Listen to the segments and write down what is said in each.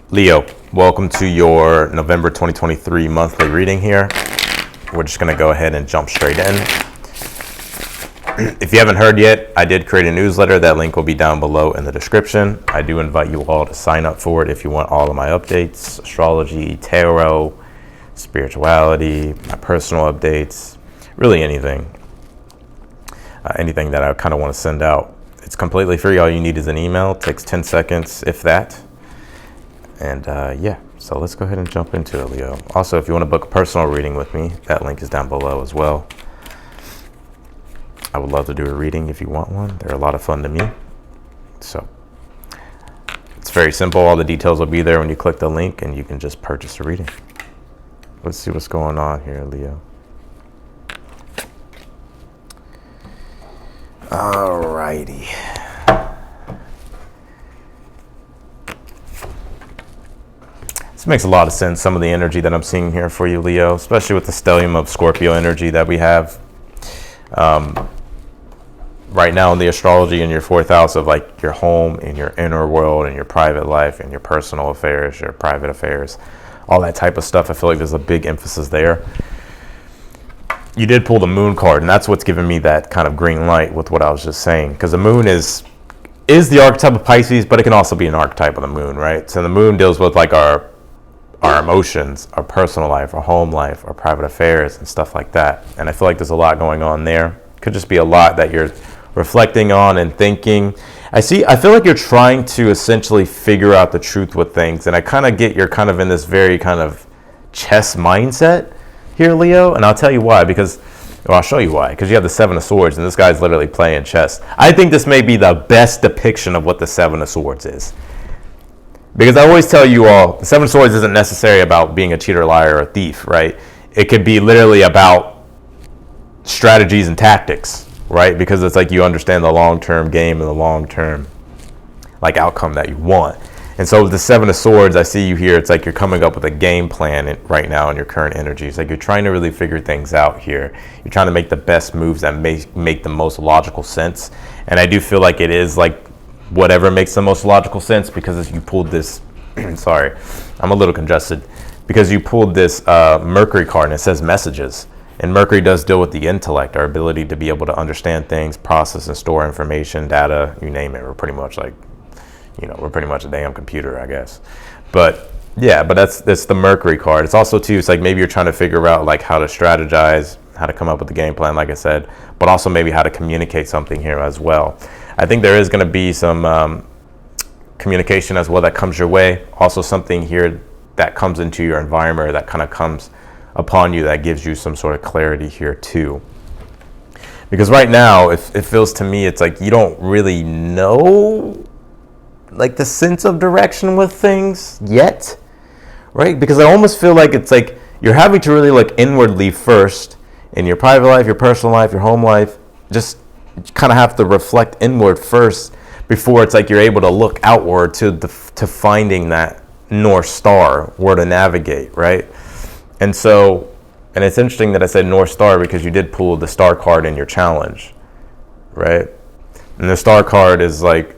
Leo, welcome to your November 2023 monthly reading here. We're just going to go ahead and jump straight in. If you haven't heard yet, I did create a newsletter. That link will be down below in the description. I do invite you all to sign up for it if you want all of my updates, astrology, tarot, spirituality, my personal updates, really anything. Anything that I kind of want to send out. It's completely free. All you need is an email. It takes 10 seconds, if that. And so let's go ahead and jump into it, Leo. Also, if you want to book a personal reading with me, that link is down below as well. I would love to do a reading if you want one. They're a lot of fun to me. So it's very simple. All the details will be there when you click the link, and you can just purchase a reading. Let's see what's going on here, Leo. Alrighty. This makes a lot of sense, some of the energy that I'm seeing here for you, Leo, especially with the stellium of Scorpio energy that we have right now in the astrology in your fourth house of like your home, in your inner world, in your private life, in your personal affairs, your private affairs, all that type of stuff. I feel like there's a big emphasis there. You did pull the moon card, and that's what's giving me that kind of green light with what I was just saying, because the moon is the archetype of Pisces, but it can also be an archetype of the moon, right? So the moon deals with like our emotions, our personal life, our home life, our private affairs, and stuff like that. And I feel like there's a lot going on there. Could just be a lot that you're reflecting on and thinking. I feel like you're trying to essentially figure out the truth with things. And I kind of get you're kind of in this very kind of chess mindset here, Leo. And I'll tell you why, I'll show you why. Because you have the Seven of Swords, and this guy's literally playing chess. I think this may be the best depiction of what the Seven of Swords is. Because I always tell you all, the Seven of Swords isn't necessarily about being a cheater, liar, or a thief, right? It could be literally about strategies and tactics, right? Because it's like you understand the long-term game and the long-term like outcome that you want. And so with the Seven of Swords, I see you here. It's like you're coming up with a game plan right now in your current energy. It's like you're trying to really figure things out here. You're trying to make the best moves that make the most logical sense. And I do feel like it is like whatever makes the most logical sense, because as you pulled this, sorry, I'm a little congested, because you pulled this Mercury card, and it says messages. And Mercury does deal with the intellect, our ability to be able to understand things, process and store information, data, you name it. We're pretty much like, we're pretty much a damn computer, I guess. But yeah, but that's the Mercury card. It's also too, it's like maybe you're trying to figure out like how to strategize, how to come up with the game plan, like I said, but also maybe how to communicate something here as well. I think there is going to be some communication as well that comes your way. Also something here that comes into your environment, or that kind of comes upon you, that gives you some sort of clarity here too. Because right now, it feels to me, it's like you don't really know like the sense of direction with things yet, right? Because I almost feel like it's like you're having to really look inwardly first in your private life, your personal life, your home life. Just kind of have to reflect inward first before it's like you're able to look outward to finding that North Star, where to navigate, right? And it's interesting that I said North Star, because you did pull the Star card in your challenge, right? And the Star card is like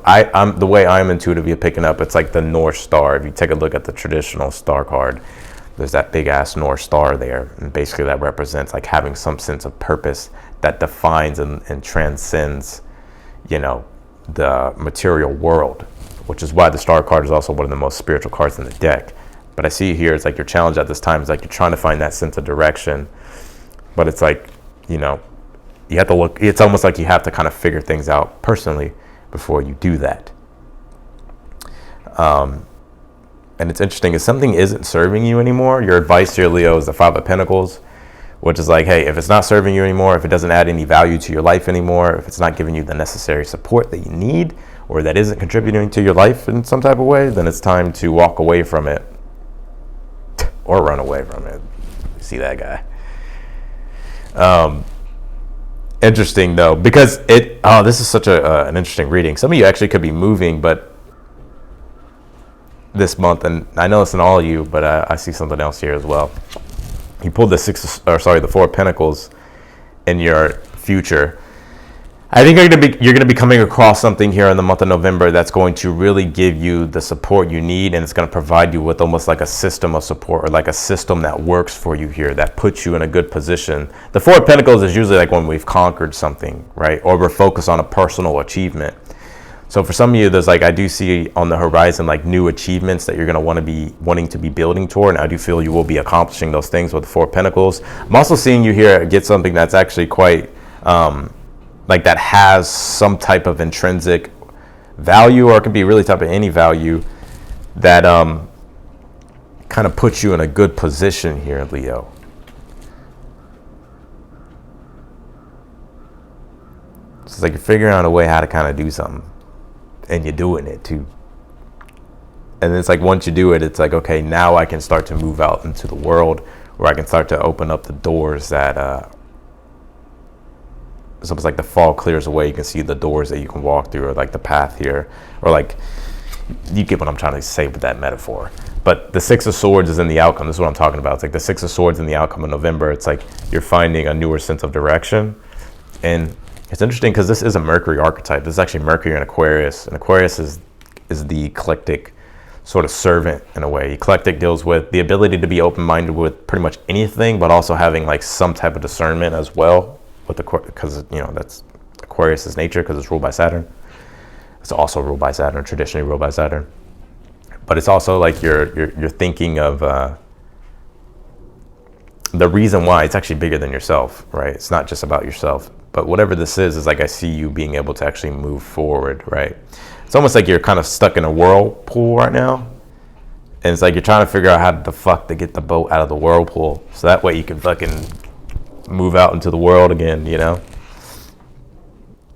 I'm the way I'm intuitively picking up, it's like the North Star. If you take a look at the traditional Star card, there's that big ass North Star there, and basically that represents like having some sense of purpose that defines and transcends, the material world, which is why the Star card is also one of the most spiritual cards in the deck. But I see here, it's like your challenge at this time is like you're trying to find that sense of direction, but it's like, you have to look, it's almost like you have to kind of figure things out personally before you do that. And it's interesting, if something isn't serving you anymore, your advice here, Leo, is the Five of Pentacles, which is like, hey, if it's not serving you anymore, if it doesn't add any value to your life anymore, if it's not giving you the necessary support that you need, or that isn't contributing to your life in some type of way, then it's time to walk away from it or run away from it. See that guy? Interesting though, because this is such an interesting reading. Some of you actually could be moving, but this month, and I know it's in all of you, but I see something else here as well. You pulled the Four of Pentacles in your future. I think you're gonna be coming across something here in the month of November that's going to really give you the support you need, and it's going to provide you with almost like a system of support, or like a system that works for you here, that puts you in a good position. The Four of Pentacles is usually like when we've conquered something, right? Or we're focused on a personal achievement. So for some of you, there's like, I do see on the horizon like new achievements that you're going to want to be wanting to be building toward, and I do feel you will be accomplishing those things with the Four of Pentacles. I'm also seeing you here get something that's actually quite like that has some type of intrinsic value, or it could be really type of any value that kind of puts you in a good position here, Leo. So it's like you're figuring out a way how to kind of do something, and you're doing it too. And it's like once you do it, it's like, okay, now I can start to move out into the world, where I can start to open up the doors that it's almost like the fog clears away. You can see the doors that you can walk through, or like the path here, or like, you get what I'm trying to say with that metaphor. But the Six of Swords is in the outcome. This is what I'm talking about. It's like the Six of Swords in the outcome of November. It's like you're finding a newer sense of direction. And it's interesting because this is a Mercury archetype. This is actually Mercury in Aquarius. And Aquarius is the eclectic sort of servant in a way. Eclectic deals with the ability to be open-minded with pretty much anything, but also having like some type of discernment as well. Because that's Aquarius's nature, because it's ruled by Saturn. It's also ruled by Saturn, traditionally ruled by Saturn. But it's also like you're thinking of the reason why. It's actually bigger than yourself, right? It's not just about yourself. But whatever this is like I see you being able to actually move forward, right? It's almost like you're kind of stuck in a whirlpool right now. And it's like you're trying to figure out how the fuck to get the boat out of the whirlpool, so that way you can fucking move out into the world again,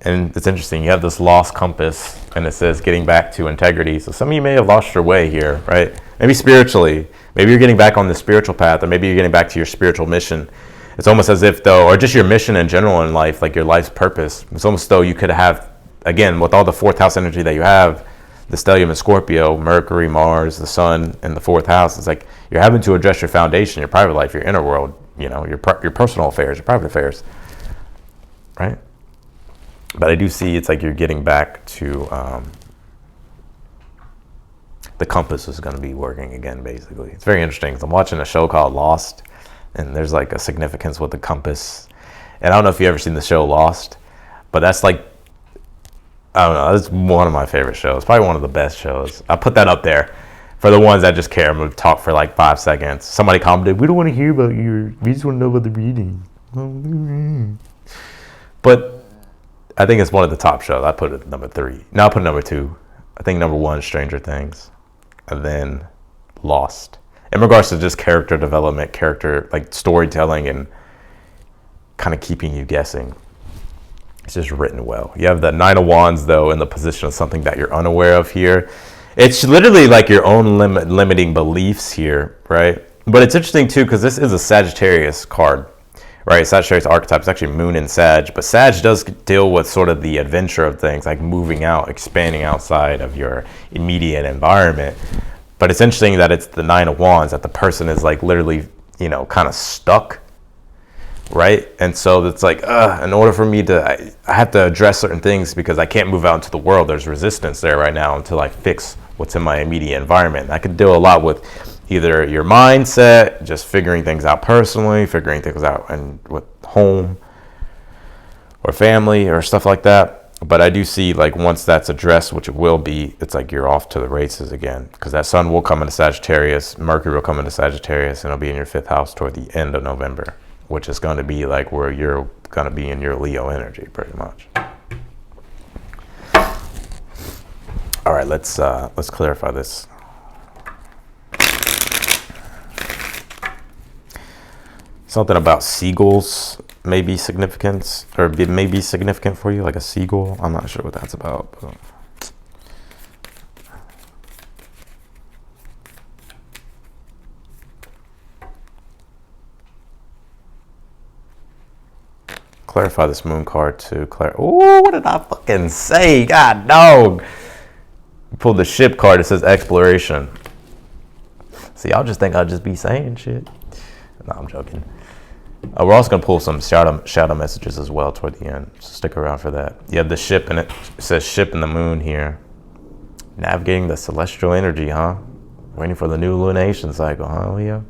And it's interesting, you have this lost compass, and it says getting back to integrity. So some of you may have lost your way here, right? Maybe spiritually, maybe you're getting back on the spiritual path, or maybe you're getting back to your spiritual mission. It's almost as if though, or just your mission in general in life, like your life's purpose. It's almost though you could have, again, with all the fourth house energy that you have, the stellium in Scorpio, Mercury, Mars, the sun, and the fourth house. It's like you're having to address your foundation, your private life, your inner world, your personal affairs, your private affairs, right? But I do see it's like you're getting back to the compass is going to be working again, basically. It's very interesting because I'm watching a show called Lost, and there's like a significance with the compass. And I don't know if you've ever seen the show Lost, but that's like, I don't know, that's one of my favorite shows, probably one of the best shows. I put that up there. For the ones that just care, I'm going to talk for like 5 seconds. Somebody commented, we don't want to hear about you. We just want to know about the reading. But I think it's one of the top shows. I put it at number 3. No, I put it number 2. I think number 1, Stranger Things. And then Lost. In regards to just character development, character, like storytelling, and kind of keeping you guessing. It's just written well. You have the Nine of Wands, though, in the position of something that you're unaware of here. It's literally like your own limiting beliefs here, right? But it's interesting too, because this is a Sagittarius card, right? Sagittarius archetype. It's actually Moon in Sag, but Sag does deal with sort of the adventure of things, like moving out, expanding outside of your immediate environment. But it's interesting that it's the Nine of Wands, that the person is like literally, kind of stuck, right? And so it's like, in order for me to, I have to address certain things because I can't move out into the world. There's resistance there right now until I fix what's in my immediate environment. And I could deal a lot with either your mindset, just figuring things out personally, figuring things out and with home or family or stuff like that. But I do see like once that's addressed, which it will be, it's like you're off to the races again, because that sun will come into Sagittarius, Mercury will come into Sagittarius, and it'll be in your 5th house toward the end of November, which is going to be like where you're going to be in your Leo energy pretty much. All right, let's clarify this. Something about seagulls may be significant, or may be significant for you, like a seagull. I'm not sure what that's about. But clarify this moon card to oh, what did I fucking say? God dog. Pulled the ship card. It says exploration. See, y'all just think I'll just be saying shit. No, I'm joking. We're also going to pull some shadow messages as well toward the end. So stick around for that. You have the ship, and it says ship in the moon here. Navigating the celestial energy, huh? Waiting for the new lunation cycle, huh, Leo?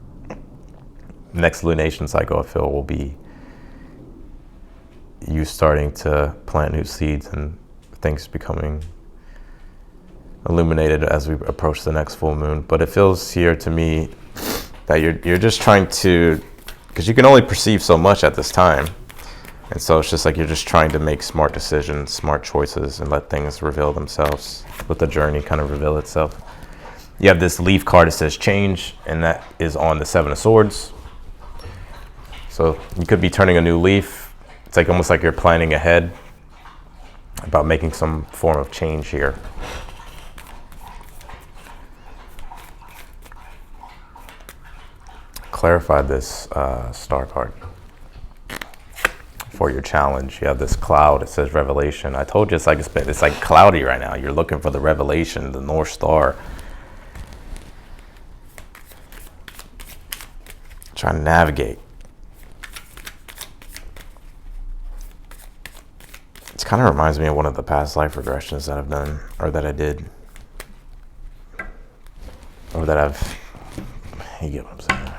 Next lunation cycle, I feel, will be you starting to plant new seeds and things becoming illuminated as we approach the next full moon. But it feels here to me that you're just trying to, because you can only perceive so much at this time. And so it's just like you're just trying to make smart decisions, smart choices, and let things reveal themselves. Let the journey kind of reveal itself. You have this leaf card that says change, and that is on the Seven of Swords. So you could be turning a new leaf. It's like almost like you're planning ahead about making some form of change here. Clarify this star card. For your challenge, you have this cloud. It says revelation. I told you it's like cloudy right now. You're looking for the revelation, the North Star. Trying to navigate. It kind of reminds me of one of the past life regressions that I've done, or that I did, or that you get what I'm saying.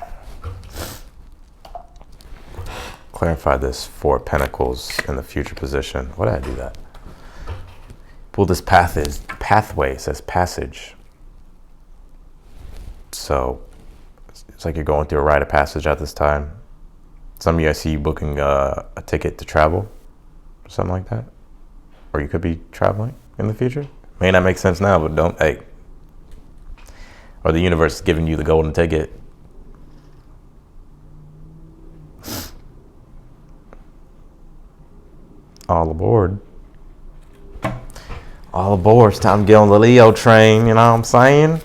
Clarify this Four of Pentacles in the future position. Why did I do that? Pull this pathway. It says passage. So it's like you're going through a rite of passage at this time. Some of you, I see you booking a ticket to travel, or something like that. Or you could be traveling in the future. May not make sense now, but don't, hey. Or the universe is giving you the golden ticket. All aboard. All aboard. It's time to get on the Leo train, you know what I'm saying?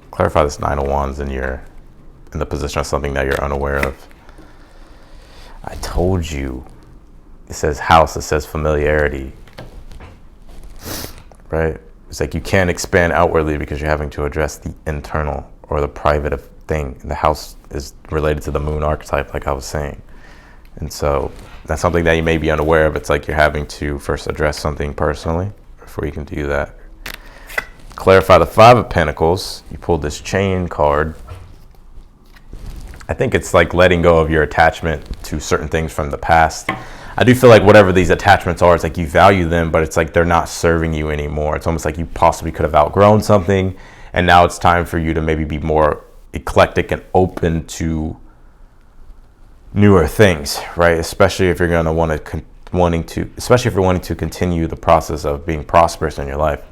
Clarify this Nine of Wands in the position of something that you're unaware of. I told you. It says house, it says familiarity. Right? It's like you can't expand outwardly because you're having to address the internal or the private thing. And the house is related to the moon archetype, like I was saying. And so that's something that you may be unaware of. It's like you're having to first address something personally before you can do that. Clarify the Five of Pentacles. You pulled this chain card. I think it's like letting go of your attachment to certain things from the past. I do feel like whatever these attachments are, it's like you value them, but it's like they're not serving you anymore. It's almost like you possibly could have outgrown something, and now it's time for you to maybe be more eclectic and open to newer things, right? Especially if you're going to especially if you're wanting to continue the process of being prosperous in your life.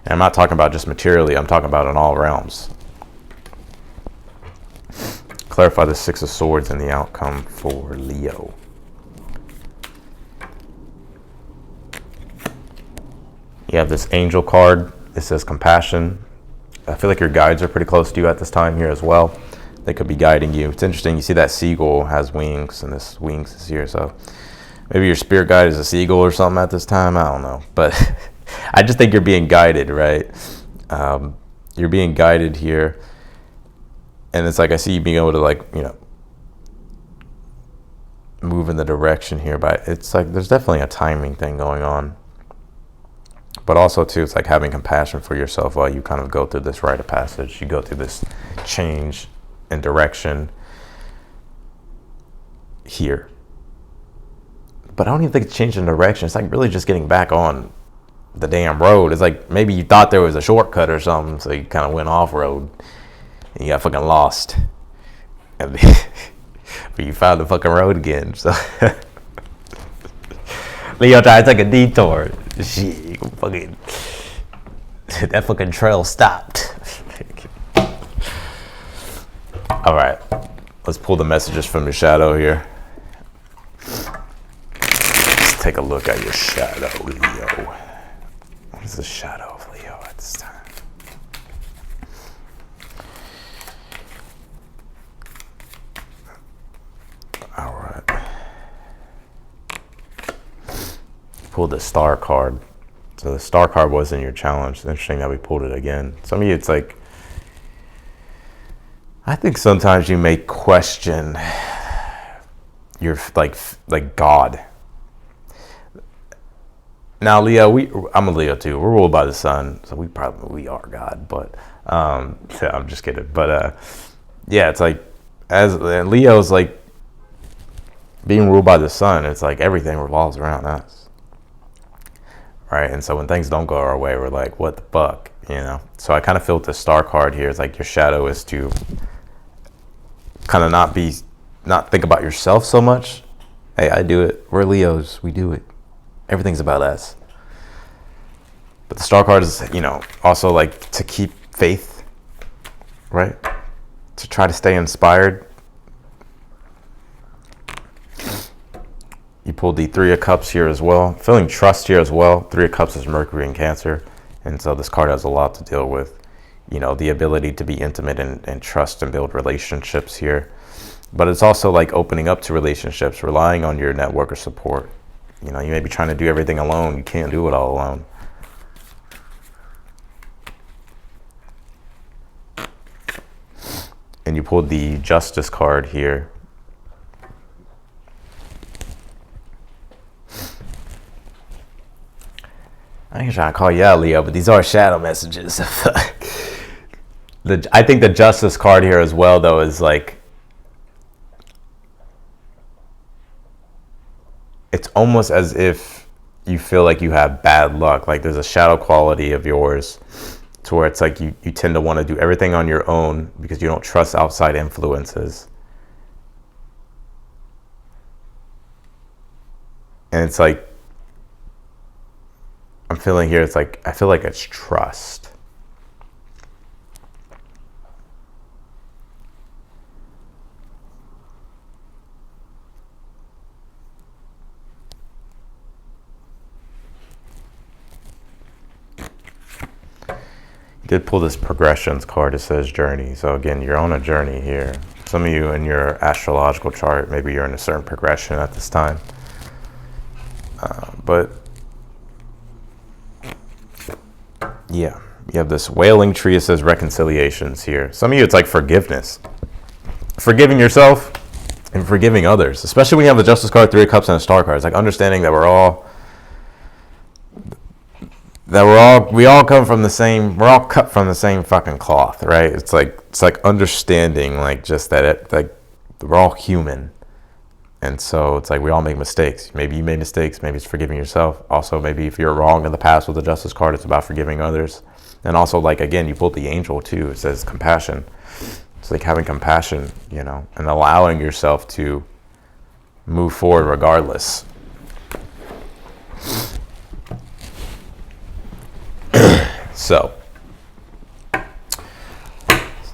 And I'm not talking about just materially, I'm talking about in all realms. Clarify the Six of Swords and the outcome for Leo. You have this angel card. It says compassion. I feel like your guides are pretty close to you at this time here as well. They could be guiding you. It's interesting. You see that seagull has wings, and this wings is here. So maybe your spirit guide is a seagull or something at this time. I don't know. But I just think you're being guided, right? You're being guided here. And it's like I see you being able to, like, you know, move in the direction here. But it's like there's definitely a timing thing going on. But also, too, it's like having compassion for yourself while you kind of go through this rite of passage. You go through this change in direction here. But I don't even think it's changing direction. It's like really just getting back on the damn road. It's like maybe you thought there was a shortcut or something, so you kind of went off-road and you got fucking lost. But you found the fucking road again, so... Leo tried to take a detour. Shit, fucking... that fucking trail stopped. All right, let's pull the messages from your shadow here. Let's take a look at your shadow, Leo. What is the shadow of Leo at this time? All right. Pulled the star card. So the star card was in your challenge. It's interesting that we pulled it again. Some of you, it's like, I think sometimes you may question your like God. Now, Leo, I'm a Leo too. We're ruled by the sun, so we are God. But so I'm just kidding. But yeah, it's like as Leo's like being ruled by the sun. It's like everything revolves around us, right? And so when things don't go our way, we're like, what the fuck, you know? So I kind of feel with the star card here, it's like your shadow is to kind of not think about yourself so much. Hey, I do it. We're Leos. We do it. Everything's about us. But the star card is, you know, also like to keep faith, right? To try to stay inspired. You pulled the Three of Cups here as well. Feeling trust here as well. Three of Cups is Mercury and Cancer. And so this card has a lot to deal with, you know, the ability to be intimate and trust and build relationships here. But it's also like opening up to relationships, relying on your network of support. You know, you may be trying to do everything alone. You can't do it all alone. And you pulled the Justice card here. I ain't trying to call you out, Leo, but these are shadow messages. I think the Justice card here as well, though, is like, it's almost as if you feel like you have bad luck. Like there's a shadow quality of yours to where it's like you tend to want to do everything on your own because you don't trust outside influences. And it's like, I'm feeling here, it's like, I feel like it's trust. You did pull this Progressions card. It says Journey. So again, you're on a journey here. Some of you in your astrological chart, maybe you're in a certain progression at this time. But yeah, you have this wailing tree. It says reconciliations here. Some of you, it's like forgiveness. Forgiving yourself and forgiving others. Especially when you have the Justice card, Three of Cups, and a Star card. It's like understanding that we all come from the same, we're all cut from the same fucking cloth, right? It's like understanding, like just that like we're all human. And so it's like we all make mistakes. Maybe you made mistakes. Maybe it's forgiving yourself. Also, maybe if you're wrong in the past with the Justice card, it's about forgiving others. And also, like, again, you pulled the Angel too. It says compassion. It's like having compassion, you know, and allowing yourself to move forward regardless. So,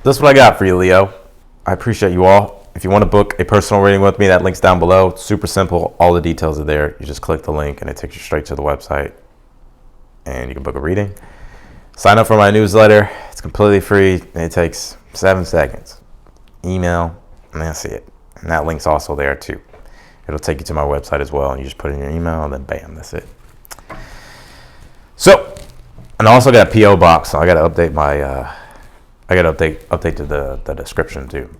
this is what I got for you, Leo. I appreciate you all. If you want to book a personal reading with me, that link's down below. It's super simple. All the details are there. You just click the link and it takes you straight to the website and you can book a reading. Sign up for my newsletter. It's completely free and it takes 7 seconds. Email, and that's it. And that link's also there too. It'll take you to my website as well, and you just put in your email and then bam, that's it. So, and I also got a PO box, so I got to update my I got to update to the description too,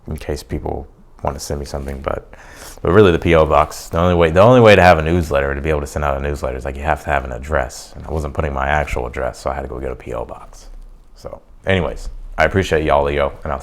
in case people want to send me something. But really, the PO box, the only way to have a newsletter, to be able to send out a newsletter, is like you have to have an address. And I wasn't putting my actual address, so I had to go get a PO box. So anyways, I appreciate y'all, Leo, and I'll see you.